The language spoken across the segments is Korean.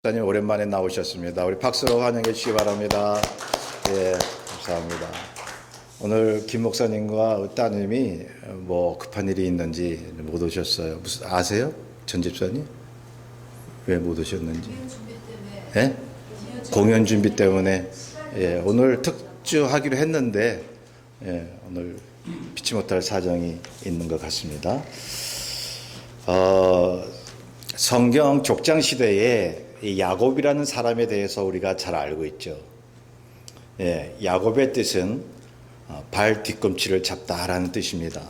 목사님 오랜만에 나오셨습니다. 우리 박수로 환영해 주시기 바랍니다. 예, 감사합니다. 오늘 김 목사님과 따님이 뭐 급한 일이 있는지 못 오셨어요. 무슨 아세요? 전 집사님? 왜 못 오셨는지? 예? 공연 준비 때문에. 예, 오늘 특주하기로 했는데 오늘 피치 못할 사정이 있는 것 같습니다. 성경 족장 시대에 이 야곱이라는 사람에 대해서 우리가 잘 알고 있죠. 예, 야곱의 뜻은 발 뒤꿈치를 잡다라는 뜻입니다.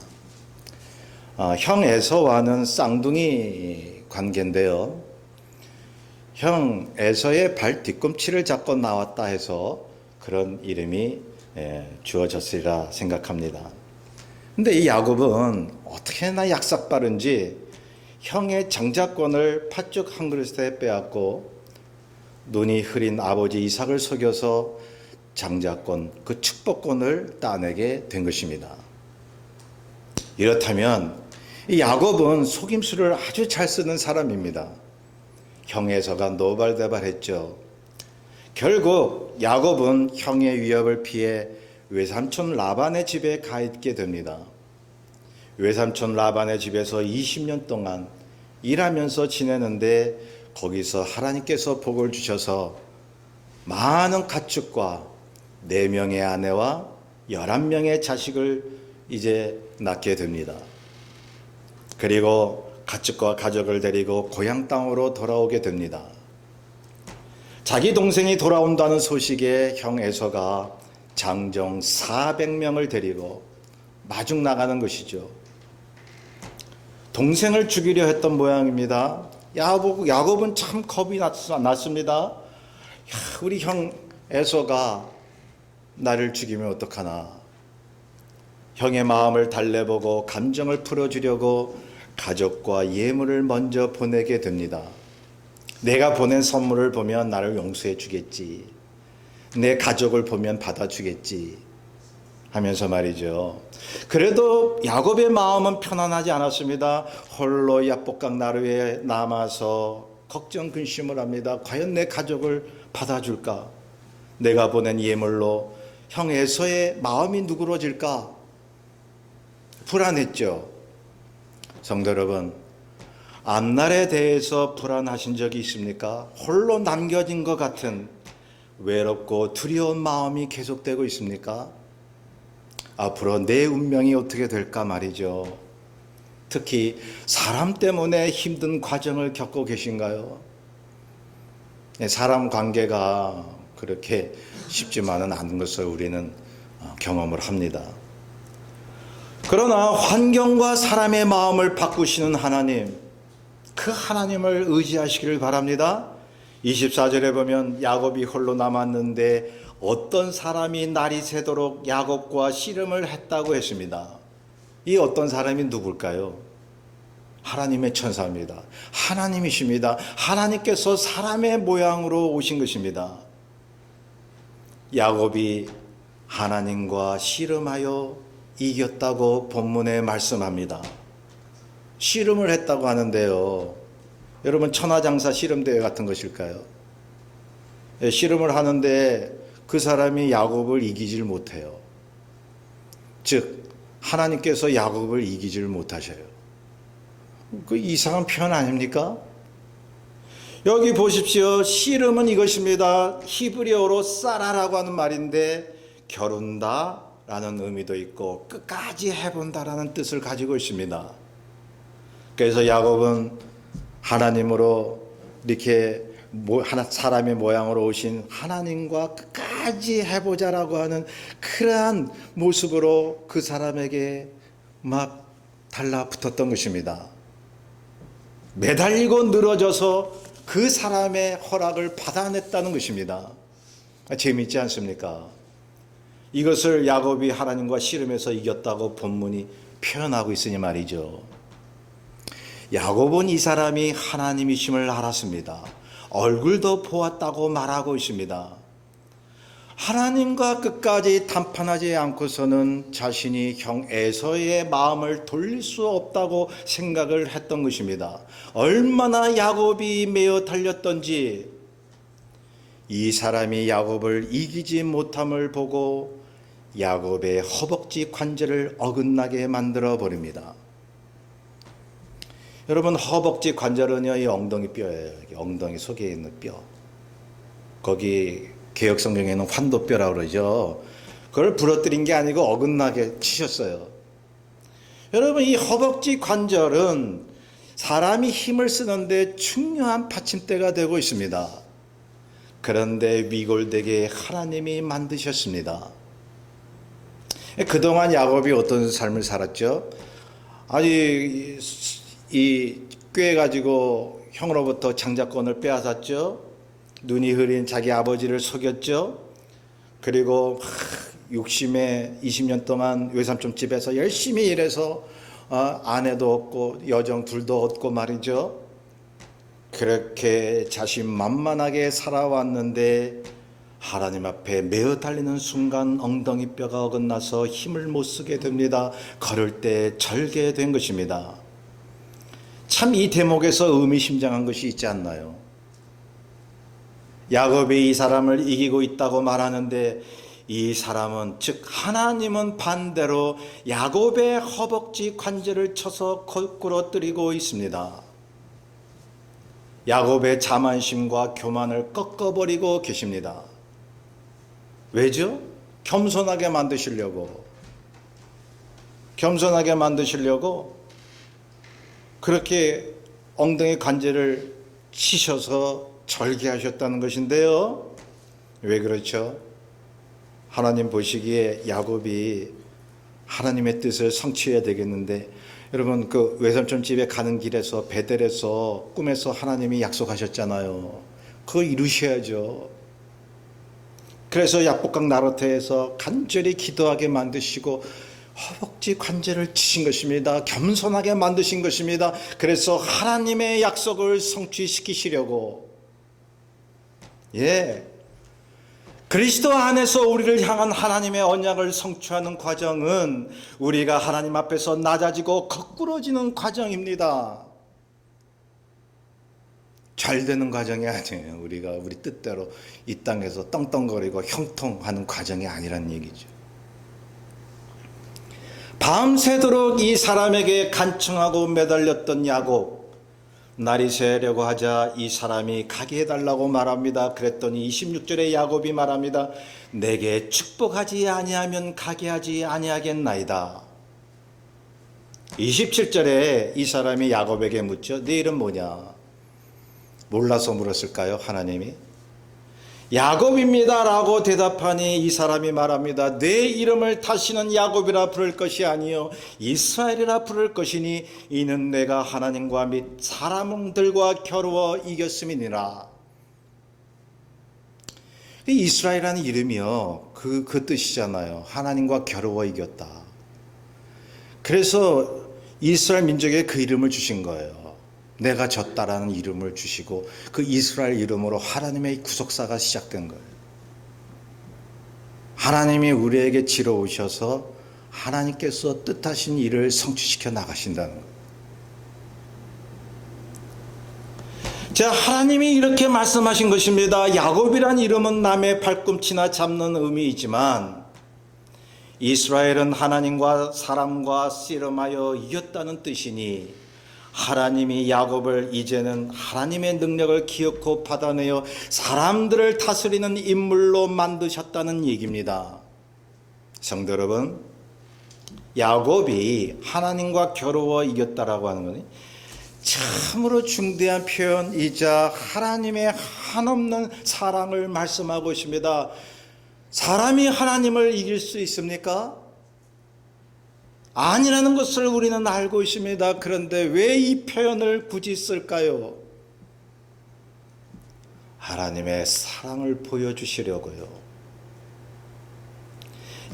형 에서와는 쌍둥이 관계인데요. 형 에서의 발 뒤꿈치를 잡고 나왔다 해서 그런 이름이 주어졌으리라 생각합니다. 근데 이 야곱은 어떻게나 약삭빠른지 형의 장자권을 팥죽 한 그릇에 빼앗고 눈이 흐린 아버지 이삭을 속여서 장자권, 그 축복권을 따내게 된 것입니다. 이렇다면 이 야곱은 속임수를 아주 잘 쓰는 사람입니다. 형 에서가 노발대발했죠. 결국 야곱은 형의 위협을 피해 외삼촌 라반의 집에 가 있게 됩니다. 외삼촌 라반의 집에서 20년 동안 일하면서 지내는데 거기서 하나님께서 복을 주셔서 많은 가축과 4명의 아내와 11명의 자식을 이제 낳게 됩니다. 그리고 가축과 가족을 데리고 고향 땅으로 돌아오게 됩니다. 자기 동생이 돌아온다는 소식에 형 에서가 장정 400명을 데리고 마중 나가는 것이죠. 동생을 죽이려 했던 모양입니다. 야곱은 참 겁이 났습니다. 우리 형 에서가 나를 죽이면 어떡하나. 형의 마음을 달래보고 감정을 풀어주려고 가족과 예물을 먼저 보내게 됩니다. 내가 보낸 선물을 보면 나를 용서해 주겠지. 내 가족을 보면 받아주겠지. 하면서 말이죠. 그래도 야곱의 마음은 편안하지 않았습니다. 홀로 야복강 나루에 남아서 걱정 근심을 합니다. 과연 내 가족을 받아줄까? 내가 보낸 예물로 형 에서의 마음이 누그러질까? 불안했죠. 성도 여러분, 앞날에 대해서 불안하신 적이 있습니까? 홀로 남겨진 것 같은 외롭고 두려운 마음이 계속되고 있습니까? 앞으로 내 운명이 어떻게 될까 말이죠. 특히 사람 때문에 힘든 과정을 겪고 계신가요? 사람 관계가 그렇게 쉽지만은 않은 것을 우리는 경험을 합니다. 그러나 환경과 사람의 마음을 바꾸시는 하나님, 그 하나님을 의지하시기를 바랍니다. 24절에 보면 야곱이 홀로 남았는데 어떤 사람이 날이 새도록 야곱과 씨름을 했다고 했습니다. 이 어떤 사람이 누굴까요? 하나님의 천사입니다. 하나님이십니다. 하나님께서 사람의 모양으로 오신 것입니다. 야곱이 하나님과 씨름하여 이겼다고 본문에 말씀합니다. 씨름을 했다고 하는데요. 여러분, 천하장사 씨름대회 같은 것일까요? 씨름을 하는데 그 사람이 야곱을 이기질 못해요. 즉 하나님께서 야곱을 이기질 못하셔요. 그 이상한 표현 아닙니까? 여기 보십시오. 씨름은 이것입니다. 히브리어로 사라라고 하는 말인데 겨룬다 라는 의미도 있고 끝까지 해본다라는 뜻을 가지고 있습니다. 그래서 야곱은 하나님으로 이렇게 사람의 모양으로 오신 하나님과 끝까지 해보자라고 하는 그러한 모습으로 그 사람에게 막 달라붙었던 것입니다. 매달리고 늘어져서 그 사람의 허락을 받아냈다는 것입니다. 재미있지 않습니까? 이것을 야곱이 하나님과 씨름해서 이겼다고 본문이 표현하고 있으니 말이죠. 야곱은 이 사람이 하나님이심을 알았습니다. 얼굴도 보았다고 말하고 있습니다. 하나님과 끝까지 담판하지 않고서는 자신이 형 에서의 마음을 돌릴 수 없다고 생각을 했던 것입니다. 얼마나 야곱이 매어 달렸던지 이 사람이 야곱을 이기지 못함을 보고 야곱의 허벅지 관절을 어긋나게 만들어 버립니다. 여러분, 허벅지 관절은요, 이 엉덩이 뼈예요. 엉덩이 속에 있는 뼈. 거기 개역 성경에는 환도뼈라고 그러죠. 그걸 부러뜨린 게 아니고 어긋나게 치셨어요. 여러분, 이 허벅지 관절은 사람이 힘을 쓰는데 중요한 받침대가 되고 있습니다. 그런데 위골되게 하나님이 만드셨습니다. 그동안 야곱이 어떤 삶을 살았죠? 아니, 이 꾀가지고 형으로부터 장자권을 빼앗았죠. 눈이 흐린 자기 아버지를 속였죠. 그리고 욕심에 20년 동안 외삼촌 집에서 열심히 일해서 아내도 얻고 여정 둘도 얻고 말이죠. 그렇게 자신만만하게 살아왔는데 하나님 앞에 메어 달리는 순간 엉덩이 뼈가 어긋나서 힘을 못 쓰게 됩니다. 걸을 때 절게 된 것입니다. 참 이 대목에서 의미심장한 것이 있지 않나요? 야곱이 이 사람을 이기고 있다고 말하는데 이 사람은, 즉 하나님은 반대로 야곱의 허벅지 관절을 쳐서 꺾으러뜨리고 있습니다. 야곱의 자만심과 교만을 꺾어버리고 계십니다. 왜죠? 겸손하게 만드시려고 그렇게 엉덩이 관절을 치셔서 절개하셨다는 것인데요. 왜 그렇죠? 하나님 보시기에 야곱이 하나님의 뜻을 성취해야 되겠는데, 여러분, 그 외삼촌 집에 가는 길에서 베델에서 꿈에서 하나님이 약속하셨잖아요. 그거 이루셔야죠. 그래서 약복강 나루터에서 간절히 기도하게 만드시고 허벅지 관절을 치신 것입니다. 겸손하게 만드신 것입니다. 그래서 하나님의 약속을 성취시키시려고, 그리스도 안에서 우리를 향한 하나님의 언약을 성취하는 과정은 우리가 하나님 앞에서 낮아지고 거꾸러지는 과정입니다. 잘 되는 과정이 아니에요. 우리가 우리 뜻대로 이 땅에서 떵떵거리고 형통하는 과정이 아니란 얘기죠. 밤새도록 이 사람에게 간청하고 매달렸던 야곱, 날이 새려고 하자 이 사람이 가게 해달라고 말합니다. 그랬더니 26절에 야곱이 말합니다. 내게 축복하지 아니하면 가게 하지 아니하겠나이다. 27절에 이 사람이 야곱에게 묻죠. 네 이름 뭐냐? 몰라서 물었을까요? 하나님이 야곱입니다 라고 대답하니 이 사람이 말합니다. 내 이름을 다시는 야곱이라 부를 것이 아니요 이스라엘이라 부를 것이니 이는 내가 하나님과 및 사람들과 겨루어 이겼음이니라. 이스라엘이라는 이름이요, 그 뜻이잖아요. 하나님과 겨루어 이겼다. 그래서 이스라엘 민족에 그 이름을 주신 거예요. 내가 졌다라는 이름을 주시고 그 이스라엘 이름으로 하나님의 구속사가 시작된 거예요. 하나님이 우리에게 지러오셔서 하나님께서 뜻하신 일을 성취시켜 나가신다는 거예요. 자, 하나님이 이렇게 말씀하신 것입니다. 야곱이란 이름은 남의 발꿈치나 잡는 의미이지만 이스라엘은 하나님과 사람과 씨름하여 이겼다는 뜻이니 하나님이 야곱을 이제는 하나님의 능력을 기억고 받아내어 사람들을 다스리는 인물로 만드셨다는 얘기입니다. 성도 여러분, 야곱이 하나님과 겨루어 이겼다라고 하는 것은 참으로 중대한 표현이자 하나님의 한없는 사랑을 말씀하고 있습니다. 사람이 하나님을 이길 수 있습니까? 아니라는 것을 우리는 알고 있습니다. 그런데 왜 이 표현을 굳이 쓸까요? 하나님의 사랑을 보여주시려고요.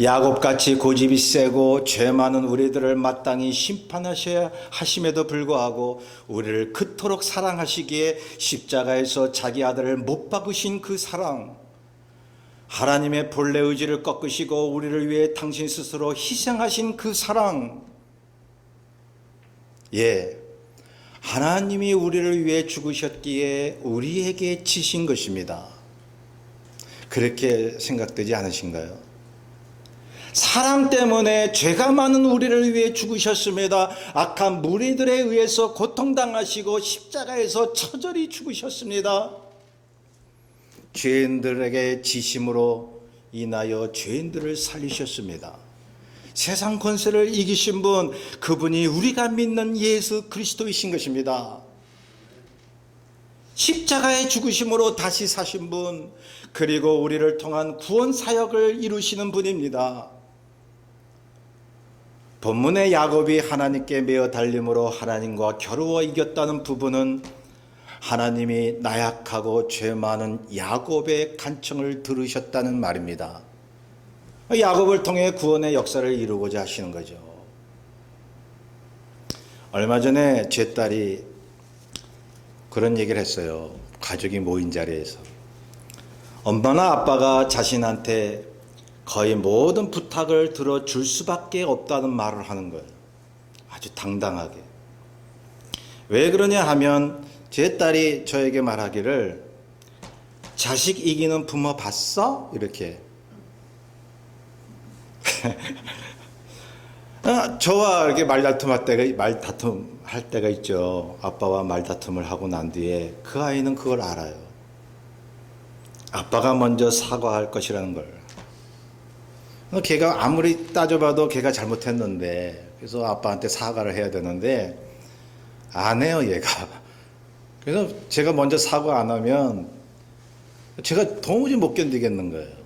야곱같이 고집이 세고 죄 많은 우리들을 마땅히 심판하셔야 하심에도 불구하고 우리를 그토록 사랑하시기에 십자가에서 자기 아들을 못 박으신 그 사랑, 하나님의 본래 의지를 꺾으시고 우리를 위해 당신 스스로 희생하신 그 사랑, 하나님이 우리를 위해 죽으셨기에 우리에게 지신 것입니다. 그렇게 생각되지 않으신가요? 사랑 때문에 죄가 많은 우리를 위해 죽으셨습니다. 악한 무리들에 의해서 고통당하시고 십자가에서 처절히 죽으셨습니다. 죄인들에게 지심으로 인하여 죄인들을 살리셨습니다. 세상 권세를 이기신 분, 그분이 우리가 믿는 예수 그리스도이신 것입니다. 십자가의 죽으심으로 다시 사신 분, 그리고 우리를 통한 구원 사역을 이루시는 분입니다. 본문의 야곱이 하나님께 매어 달림으로 하나님과 겨루어 이겼다는 부분은 하나님이 나약하고 죄 많은 야곱의 간청을 들으셨다는 말입니다. 야곱을 통해 구원의 역사를 이루고자 하시는 거죠. 얼마 전에 제 딸이 그런 얘기를 했어요. 가족이 모인 자리에서. 엄마나 아빠가 자신한테 거의 모든 부탁을 들어줄 수밖에 없다는 말을 하는 거예요. 아주 당당하게. 왜 그러냐 하면 제 딸이 저에게 말하기를, 자식 이기는 부모 봤어? 이렇게. 저와 이렇게 말다툼 할 때가 있죠. 아빠와 말다툼을 하고 난 뒤에 그 아이는 그걸 알아요. 아빠가 먼저 사과할 것이라는 걸. 걔가 아무리 따져봐도 걔가 잘못했는데, 그래서 아빠한테 사과를 해야 되는데 안 해요, 얘가. 그래서 제가 먼저 사과 안 하면 제가 도무지 못 견디겠는 거예요.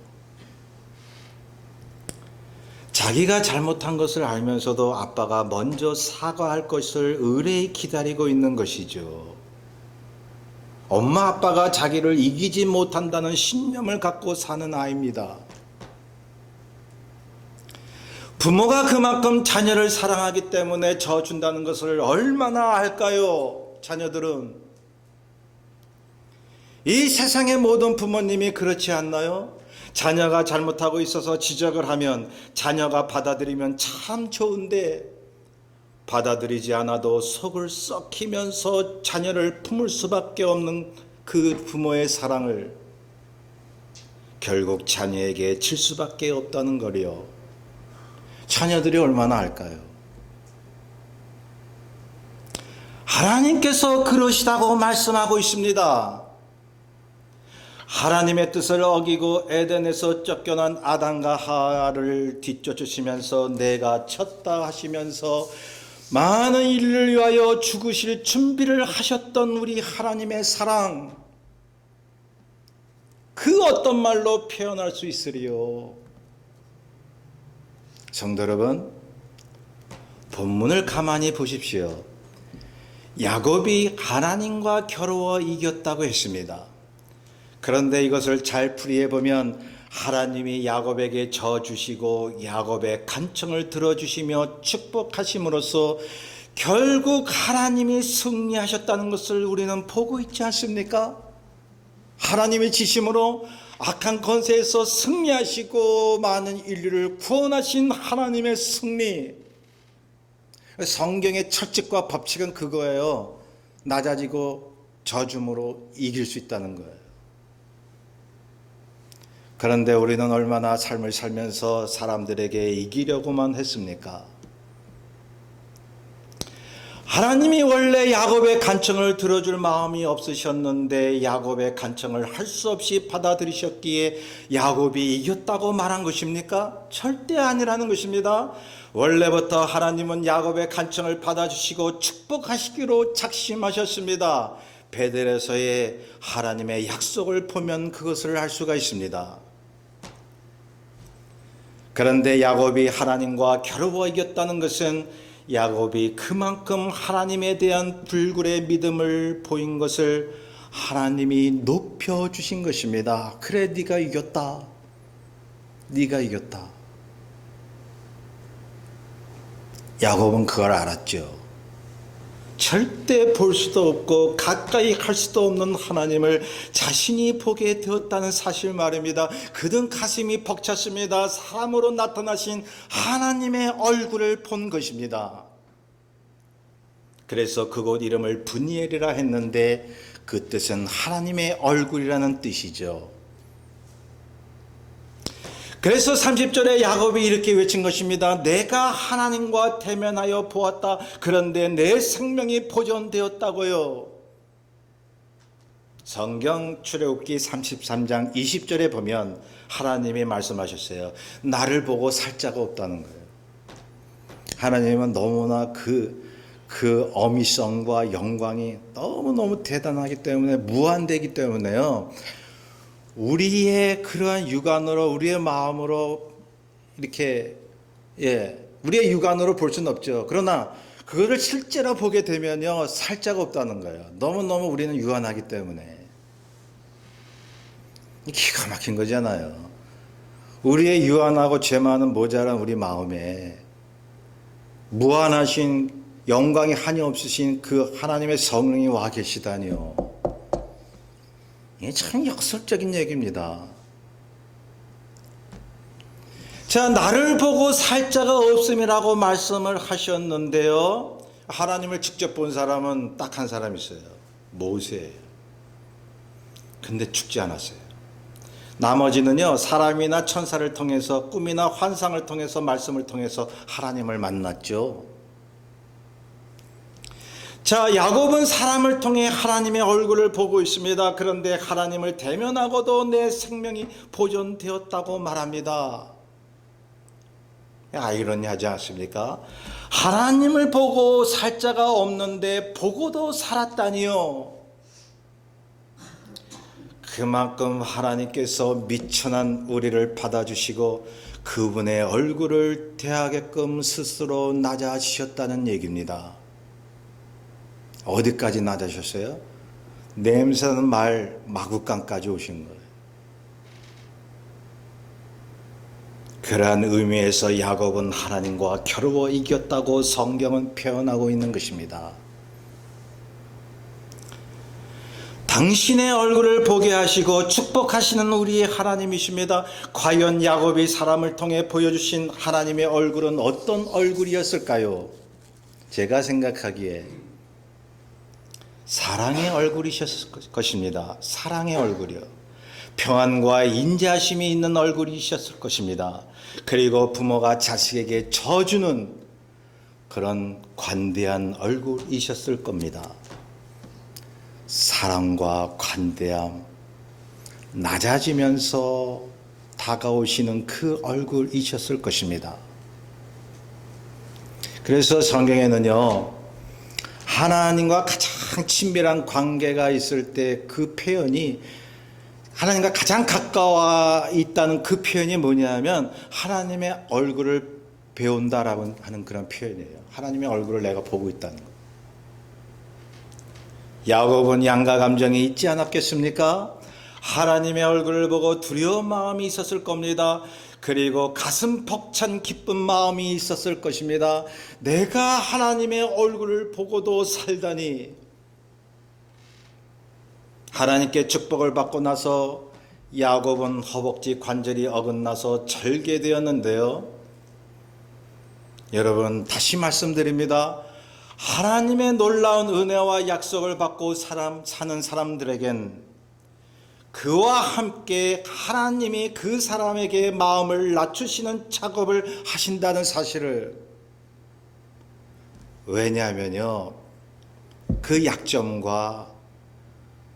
자기가 잘못한 것을 알면서도 아빠가 먼저 사과할 것을 의뢰히 기다리고 있는 것이죠. 엄마 아빠가 자기를 이기지 못한다는 신념을 갖고 사는 아이입니다. 부모가 그만큼 자녀를 사랑하기 때문에 져준다는 것을 얼마나 알까요? 자녀들은. 이 세상의 모든 부모님이 그렇지 않나요? 자녀가 잘못하고 있어서 지적을 하면 자녀가 받아들이면 참 좋은데, 받아들이지 않아도 속을 썩히면서 자녀를 품을 수밖에 없는 그 부모의 사랑을 결국 자녀에게 칠 수밖에 없다는 거리요. 자녀들이 얼마나 알까요? 하나님께서 그러시다고 말씀하고 있습니다. 하나님의 뜻을 어기고 에덴에서 쫓겨난 아담과 하와를 뒤쫓으시면서 내가 쳤다 하시면서 많은 인류를 위하여 죽으실 준비를 하셨던 우리 하나님의 사랑, 그 어떤 말로 표현할 수 있으리요? 성도 여러분, 본문을 가만히 보십시오. 야곱이 하나님과 겨루어 이겼다고 했습니다. 그런데 이것을 잘 풀이해 보면 하나님이 야곱에게 저 주시고 야곱의 간청을 들어주시며 축복하심으로써 결국 하나님이 승리하셨다는 것을 우리는 보고 있지 않습니까? 하나님의 지심으로 악한 권세에서 승리하시고 많은 인류를 구원하신 하나님의 승리. 성경의 철칙과 법칙은 그거예요. 낮아지고 저줌으로 이길 수 있다는 거예요. 그런데 우리는 얼마나 삶을 살면서 사람들에게 이기려고만 했습니까? 하나님이 원래 야곱의 간청을 들어줄 마음이 없으셨는데 야곱의 간청을 할 수 없이 받아들이셨기에 야곱이 이겼다고 말한 것입니까? 절대 아니라는 것입니다. 원래부터 하나님은 야곱의 간청을 받아주시고 축복하시기로 작심하셨습니다. 베델에서의 하나님의 약속을 보면 그것을 알 수가 있습니다. 그런데 야곱이 하나님과 겨루어 이겼다는 것은 야곱이 그만큼 하나님에 대한 불굴의 믿음을 보인 것을 하나님이 높여주신 것입니다. 그래, 네가 이겼다. 네가 이겼다. 야곱은 그걸 알았죠. 절대 볼 수도 없고 가까이 갈 수도 없는 하나님을 자신이 보게 되었다는 사실 말입니다. 그는 가슴이 벅찼습니다. 사람으로 나타나신 하나님의 얼굴을 본 것입니다. 그래서 그곳 이름을 브니엘이라 했는데 그 뜻은 하나님의 얼굴이라는 뜻이죠. 그래서 30절에 야곱이 이렇게 외친 것입니다. 내가 하나님과 대면하여 보았다. 그런데 내 생명이 보존되었다고요. 성경 출애굽기 33장 20절에 보면 하나님이 말씀하셨어요. 나를 보고 살 자가 없다는 거예요. 하나님은 너무나 그 어미성과 영광이 너무너무 대단하기 때문에, 무한되기 때문에요, 우리의 그러한 육안으로, 우리의 마음으로 이렇게, 우리의 육안으로 볼 수는 없죠. 그러나 그거를 실제로 보게 되면요, 살 자가 없다는 거예요. 너무너무 우리는 유한하기 때문에. 기가 막힌 거잖아요. 우리의 유한하고 죄 많은 모자란 우리 마음에 무한하신, 영광이 한이 없으신 그 하나님의 성령이 와 계시다니요. 이게 참 역설적인 얘기입니다. 자, 나를 보고 살 자가 없음이라고 말씀을 하셨는데요, 하나님을 직접 본 사람은 딱 한 사람 있어요. 모세예요. 근데 죽지 않았어요. 나머지는요, 사람이나 천사를 통해서, 꿈이나 환상을 통해서, 말씀을 통해서 하나님을 만났죠. 자, 야곱은 사람을 통해 하나님의 얼굴을 보고 있습니다. 그런데 하나님을 대면하고도 내 생명이 보존되었다고 말합니다. 아이러니하지 않습니까? 하나님을 보고 살 자가 없는데 보고도 살았다니요. 그만큼 하나님께서 미천한 우리를 받아주시고 그분의 얼굴을 대하게끔 스스로 낮아지셨다는 얘기입니다. 어디까지 낮아졌어요? 냄새나는 말 마구간까지 오신 거예요. 그러한 의미에서 야곱은 하나님과 겨루어 이겼다고 성경은 표현하고 있는 것입니다. 당신의 얼굴을 보게 하시고 축복하시는 우리의 하나님이십니다. 과연 야곱이 사람을 통해 보여주신 하나님의 얼굴은 어떤 얼굴이었을까요? 제가 생각하기에 사랑의 얼굴이셨을 것입니다. 사랑의 얼굴이요. 평안과 인자심이 있는 얼굴이셨을 것입니다. 그리고 부모가 자식에게 져주는 그런 관대한 얼굴이셨을 겁니다. 사랑과 관대함, 낮아지면서 다가오시는 그 얼굴이셨을 것입니다. 그래서 성경에는요, 하나님과 가장 친밀한 관계가 있을 때 그 표현이, 하나님과 가장 가까워 있다는 그 표현이 뭐냐면 하나님의 얼굴을 배운다라고 하는 그런 표현이에요. 하나님의 얼굴을 내가 보고 있다는 거. 야곱은 양가 감정이 있지 않았겠습니까? 하나님의 얼굴을 보고 두려운 마음이 있었을 겁니다. 그리고 가슴 벅찬 기쁜 마음이 있었을 것입니다. 내가 하나님의 얼굴을 보고도 살다니. 하나님께 축복을 받고 나서 야곱은 허벅지 관절이 어긋나서 절개되었는데요. 여러분, 다시 말씀드립니다. 하나님의 놀라운 은혜와 약속을 받고 사는 사람들에겐 그와 함께 하나님이 그 사람에게 마음을 낮추시는 작업을 하신다는 사실을, 왜냐하면요, 그 약점과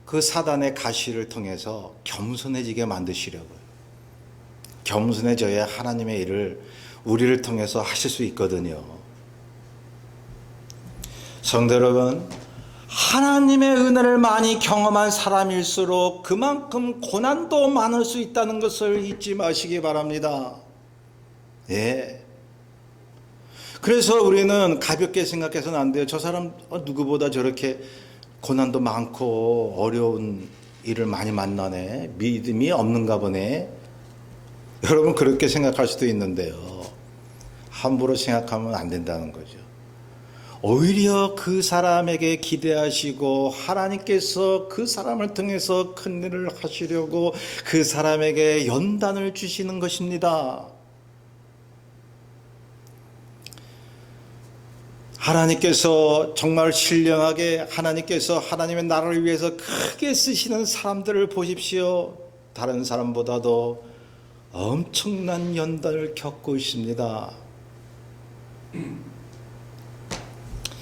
그 사단의 가시를 통해서 겸손해지게 만드시려고요. 겸손해져야 하나님의 일을 우리를 통해서 하실 수 있거든요. 성도 여러분, 하나님의 은혜를 많이 경험한 사람일수록 그만큼 고난도 많을 수 있다는 것을 잊지 마시기 바랍니다. 그래서 우리는 가볍게 생각해서는 안 돼요. 저 사람 누구보다 저렇게 고난도 많고 어려운 일을 많이 만나네, 믿음이 없는가 보네. 여러분, 그렇게 생각할 수도 있는데요, 함부로 생각하면 안 된다는 거죠. 오히려 그 사람에게 기대하시고 하나님께서 그 사람을 통해서 큰 일을 하시려고 그 사람에게 연단을 주시는 것입니다. 하나님께서 정말 신령하게, 하나님께서 하나님의 나라를 위해서 크게 쓰시는 사람들을 보십시오. 다른 사람보다도 엄청난 연단을 겪고 있습니다.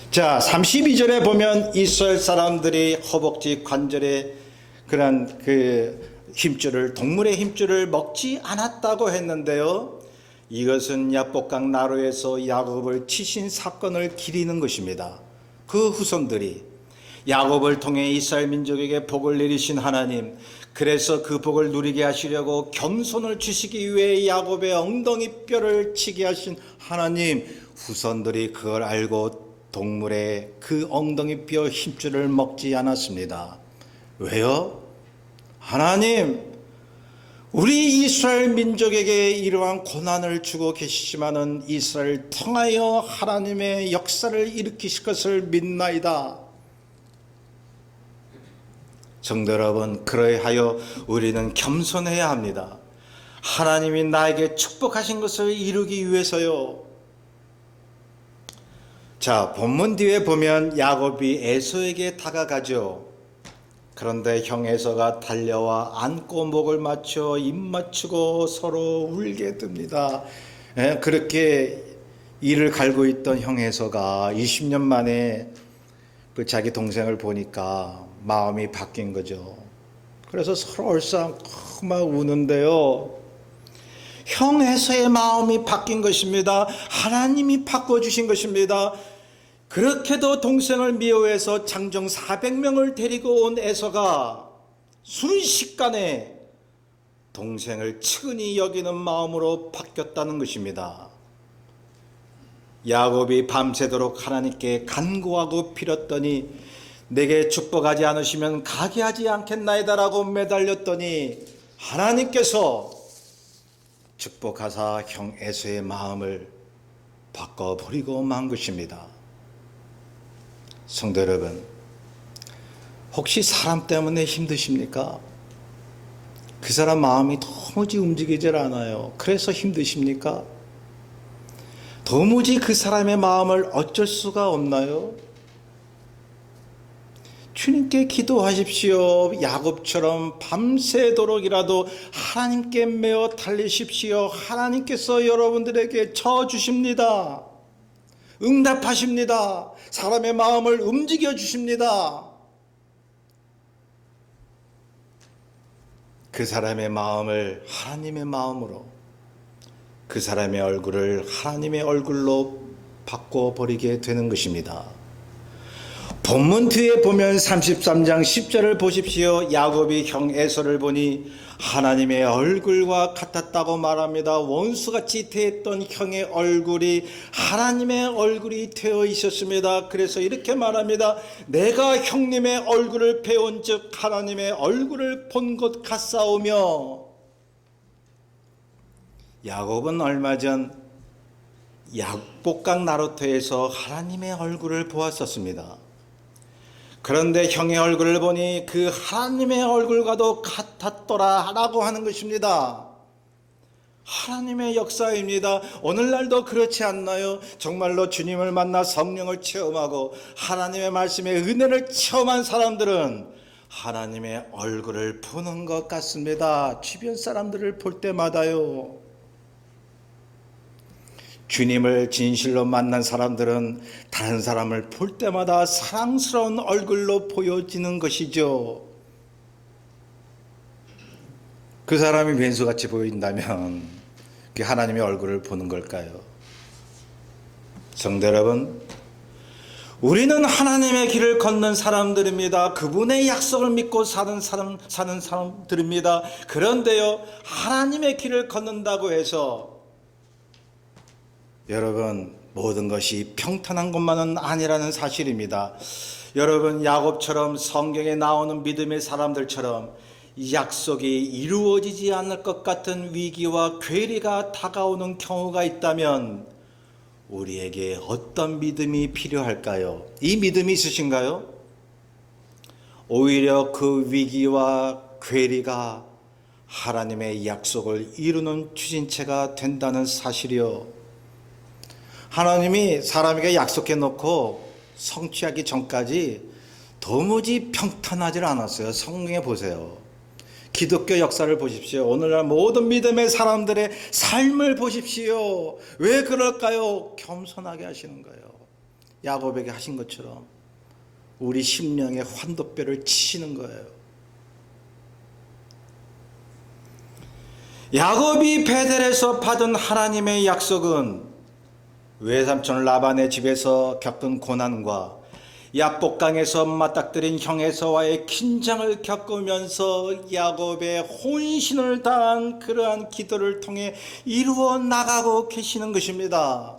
자, 32절에 보면 이스라엘 사람들이 허벅지 관절에 그런 힘줄을, 동물의 힘줄을 먹지 않았다고 했는데요. 이것은 야복강 나루에서 야곱을 치신 사건을 기리는 것입니다. 그 후손들이 야곱을 통해 이스라엘 민족에게 복을 내리신 하나님, 그래서 그 복을 누리게 하시려고 겸손을 주시기 위해 야곱의 엉덩이 뼈를 치게 하신 하나님, 후손들이 그걸 알고 동물의 그 엉덩이 뼈 힘줄을 먹지 않았습니다. 왜요? 하나님, 우리 이스라엘 민족에게 이러한 고난을 주고 계시지만은 이스라엘 통하여 하나님의 역사를 일으키실 것을 믿나이다. 성도 여러분, 그러하여 우리는 겸손해야 합니다. 하나님이 나에게 축복하신 것을 이루기 위해서요. 자, 본문 뒤에 보면 야곱이 에서에게 다가가죠. 그런데 형 에서가 달려와 안고 목을 맞춰 입 맞추고 서로 울게 됩니다. 그렇게 이를 갈고 있던 형 에서가 20년 만에 그 자기 동생을 보니까 마음이 바뀐 거죠. 그래서 서로 얼싸안고 막 우는데요. 형 에서의 마음이 바뀐 것입니다. 하나님이 바꿔주신 것입니다. 그렇게도 동생을 미워해서 장정 400명을 데리고 온 에서가 순식간에 동생을 측은히 여기는 마음으로 바뀌었다는 것입니다. 야곱이 밤새도록 하나님께 간구하고 빌었더니 내게 축복하지 않으시면 가게 하지 않겠나이다라고 매달렸더니 하나님께서 축복하사 형 에서의 마음을 바꿔버리고 만 것입니다. 성도 여러분, 혹시 사람 때문에 힘드십니까? 그 사람 마음이 도무지 움직이질 않아요. 그래서 힘드십니까? 도무지 그 사람의 마음을 어쩔 수가 없나요? 주님께 기도하십시오. 야곱처럼 밤새도록이라도 하나님께 매어 달리십시오. 하나님께서 여러분들에게 져주십니다. 응답하십니다. 사람의 마음을 움직여 주십니다. 그 사람의 마음을 하나님의 마음으로, 그 사람의 얼굴을 하나님의 얼굴로 바꿔버리게 되는 것입니다. 본문 뒤에 보면 33장 10절을 보십시오. 야곱이 형 에서를 보니 하나님의 얼굴과 같았다고 말합니다. 원수같이 대했던 형의 얼굴이 하나님의 얼굴이 되어 있었습니다. 그래서 이렇게 말합니다. 내가 형님의 얼굴을 배운 즉 하나님의 얼굴을 본 것 같사오며. 야곱은 얼마 전 야복강 나루터에서 하나님의 얼굴을 보았었습니다. 그런데 형의 얼굴을 보니 그 하나님의 얼굴과도 같았더라 라고 하는 것입니다. 하나님의 역사입니다. 오늘날도 그렇지 않나요? 정말로 주님을 만나 성령을 체험하고 하나님의 말씀의 은혜를 체험한 사람들은 하나님의 얼굴을 보는 것 같습니다. 주변 사람들을 볼 때마다요. 주님을 진실로 만난 사람들은 다른 사람을 볼 때마다 사랑스러운 얼굴로 보여지는 것이죠. 그 사람이 왼수같이 보인다면 그 하나님의 얼굴을 보는 걸까요? 성도 여러분, 우리는 하나님의 길을 걷는 사람들입니다. 그분의 약속을 믿고 사는 사람들입니다. 그런데요, 하나님의 길을 걷는다고 해서 여러분, 모든 것이 평탄한 것만은 아니라는 사실입니다. 여러분, 야곱처럼 성경에 나오는 믿음의 사람들처럼 약속이 이루어지지 않을 것 같은 위기와 괴리가 다가오는 경우가 있다면 우리에게 어떤 믿음이 필요할까요? 이 믿음이 있으신가요? 오히려 그 위기와 괴리가 하나님의 약속을 이루는 추진체가 된다는 사실이요. 하나님이 사람에게 약속해 놓고 성취하기 전까지 도무지 평탄하지 않았어요. 성경에 보세요. 기독교 역사를 보십시오. 오늘날 모든 믿음의 사람들의 삶을 보십시오. 왜 그럴까요? 겸손하게 하시는 거예요. 야곱에게 하신 것처럼 우리 심령의 환도뼈를 치시는 거예요. 야곱이 베델에서 받은 하나님의 약속은 외삼촌 라반의 집에서 겪은 고난과 야복강에서 맞닥뜨린 형에서와의 긴장을 겪으면서 야곱의 혼신을 다한 그러한 기도를 통해 이루어 나가고 계시는 것입니다.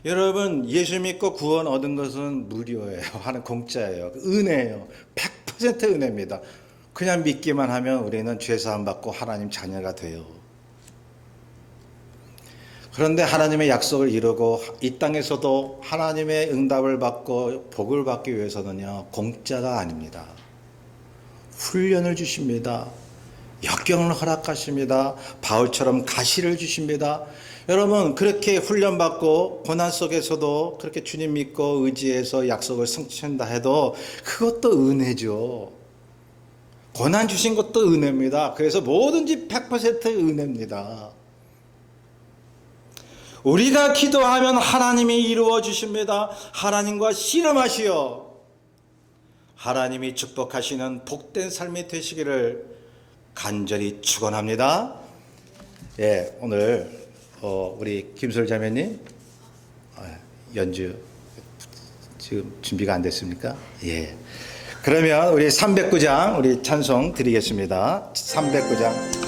여러분, 예수 믿고 구원 얻은 것은 무료예요. 하는 공짜예요. 은혜예요. 100% 은혜입니다. 그냥 믿기만 하면 우리는 죄사함 받고 하나님 자녀가 돼요. 그런데 하나님의 약속을 이루고 이 땅에서도 하나님의 응답을 받고 복을 받기 위해서는요, 공짜가 아닙니다. 훈련을 주십니다. 역경을 허락하십니다. 바울처럼 가시를 주십니다. 여러분, 그렇게 훈련받고 고난 속에서도 그렇게 주님 믿고 의지해서 약속을 성취한다 해도 그것도 은혜죠. 고난 주신 것도 은혜입니다. 그래서 뭐든지 100% 은혜입니다. 우리가 기도하면 하나님이 이루어 주십니다. 하나님과 씨름하시어 하나님이 축복하시는 복된 삶이 되시기를 간절히 축원합니다. 예, 오늘 우리 김솔 자매님 연주 지금 준비가 안 됐습니까? 예. 그러면 우리 309장 우리 찬송 드리겠습니다. 309장.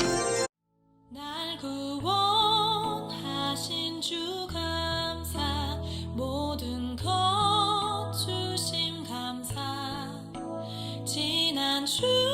주